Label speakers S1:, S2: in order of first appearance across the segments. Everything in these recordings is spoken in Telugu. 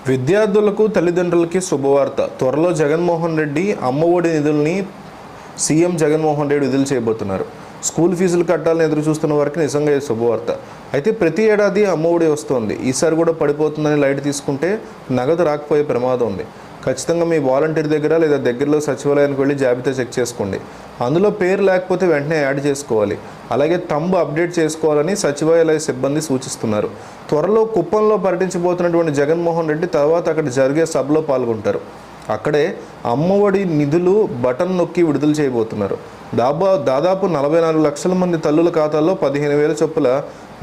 S1: విద్యార్థులకు తల్లిదండ్రులకి శుభవార్త. త్వరలో జగన్మోహన్ రెడ్డి అమ్మఒడి నిధుల్ని సీఎం జగన్మోహన్ రెడ్డి విడుదల చేయబోతున్నారు. స్కూల్ ఫీజులు కట్టాలని ఎదురు చూస్తున్న వారికి నిజంగా ఇది శుభవార్త. అయితే ప్రతి ఏడాది అమ్మఒడి వస్తుంది. ఈసారి కూడా పడిపోతుందని లైట్ తీసుకుంటే నగదు రాకపోయే ప్రమాదం ఉంది. ఖచ్చితంగా మీ వాలంటీర్ దగ్గర లేదా దగ్గరలో సచివాలయానికి వెళ్ళి జాబితా చెక్ చేసుకోండి. అందులో పేరు లేకపోతే వెంటనే యాడ్ చేసుకోవాలి. అలాగే తంబు అప్డేట్ చేసుకోవాలని సచివాలయ సిబ్బంది సూచిస్తున్నారు. త్వరలో కుప్పంలో పర్యటించబోతున్నటువంటి జగన్మోహన్ రెడ్డి తర్వాత అక్కడ జరిగే సభలో పాల్గొంటారు. అక్కడే అమ్మఒడి నిధులు బటన్ నొక్కి విడుదల చేయబోతున్నారు. దాదాపు 44 లక్షల మంది తల్లుల ఖాతాల్లో 15,000 చొప్పుల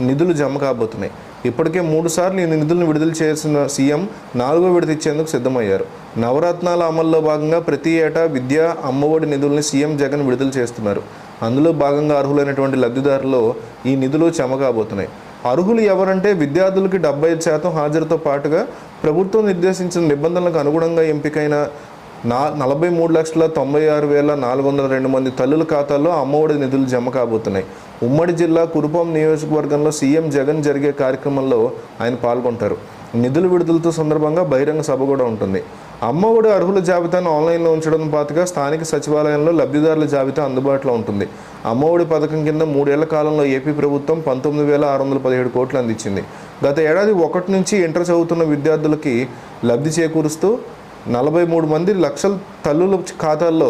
S1: నిధులు జమ కాబోతున్నాయి. ఇప్పటికే 3 సార్లు ఈ నిధులను విడుదల చేసిన సీఎం 4వ విడత ఇచ్చేందుకు సిద్ధమయ్యారు. నవరత్నాల అమల్లో భాగంగా ప్రతి ఏటా విద్యా అమ్మఒడి నిధుల్ని సీఎం జగన్ విడుదల చేస్తున్నారు. అందులో భాగంగా అర్హులైనటువంటి లబ్ధిదారుల్లో ఈ నిధులు జమ కాబోతున్నాయి. అర్హులు ఎవరంటే విద్యార్థులకి 75% హాజరుతో పాటుగా ప్రభుత్వం నిర్దేశించిన నిబంధనలకు అనుగుణంగా ఎంపికైన 43,96,402 మంది తల్లుల ఖాతాల్లో అమ్మఒడి నిధులు జమ కాబోతున్నాయి. ఉమ్మడి జిల్లా కురుపాం నియోజకవర్గంలో సీఎం జగన్ జరిగే కార్యక్రమంలో ఆయన పాల్గొంటారు. నిధుల విడుదలతో సందర్భంగా బహిరంగ సభ కూడా ఉంటుంది. అమ్మఒడి అర్హుల జాబితాను ఆన్లైన్లో ఉంచడం పాటుగా స్థానిక సచివాలయంలో లబ్ధిదారుల జాబితా అందుబాటులో ఉంటుంది. అమ్మఒడి పథకం కింద 3 ఏళ్ల కాలంలో ఏపీ ప్రభుత్వం 19,617 కోట్లు అందించింది. గత ఏడాది 1 నుంచి ఇంటర్ చదువుతున్న విద్యార్థులకి లబ్ధి చేకూరుస్తూ 43 లక్షల తల్లుల ఖాతాల్లో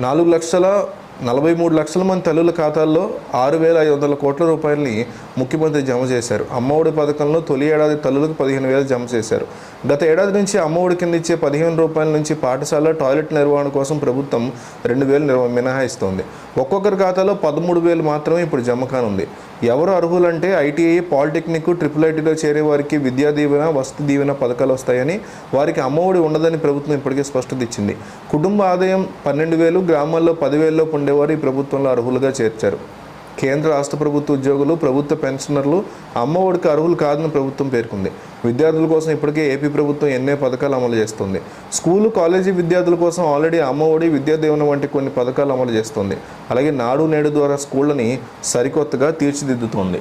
S1: 4,43 లక్షల మంది తల్లుల ఖాతాల్లో 6,500 కోట్ల రూపాయలని ముఖ్యమంత్రి జమ చేశారు. అమ్మఒడి పథకంలో తొలి ఏడాది తల్లులకు 15,000 జమ చేశారు. గత ఏడాది నుంచి అమ్మఒడి కింద ఇచ్చే 15 రూపాయల నుంచి పాఠశాల టాయిలెట్ నిర్వహణ కోసం ప్రభుత్వం 2,000 మినహాయిస్తోంది. ఒక్కొక్కరి ఖాతాలో 13,000 మాత్రమే ఇప్పుడు జమ కానుంది. ఎవరు అర్హులంటే ఐటీఐ, పాలిటెక్నిక్, IIITలో చేరే వారికి విద్యా దీవెన, వసతి దీవెన పథకాలు వస్తాయని, వారికి అమ్మఒడి ఉండదని ప్రభుత్వం ఇప్పటికే స్పష్టత ఇచ్చింది. కుటుంబ ఆదాయం 12,000, గ్రామాల్లో 10,000 ఉండేవారు ఈ ప్రభుత్వంలో అర్హులుగా చేర్చారు. కేంద్ర రాష్ట్ర ప్రభుత్వ ఉద్యోగులు, ప్రభుత్వ పెన్షనర్లు అమ్మఒడికి అర్హులు కాదని ప్రభుత్వం పేర్కొంది. విద్యార్థుల కోసం ఇప్పటికే ఏపీ ప్రభుత్వం ఎన్నో పథకాలు అమలు చేస్తుంది. స్కూలు, కాలేజీ విద్యార్థుల కోసం ఆల్రెడీ అమ్మఒడి, విద్యా దీవెన వంటి కొన్ని పథకాలు అమలు చేస్తుంది. అలాగే నాడు నేడు ద్వారా స్కూళ్ళని సరికొత్తగా తీర్చిదిద్దుతోంది.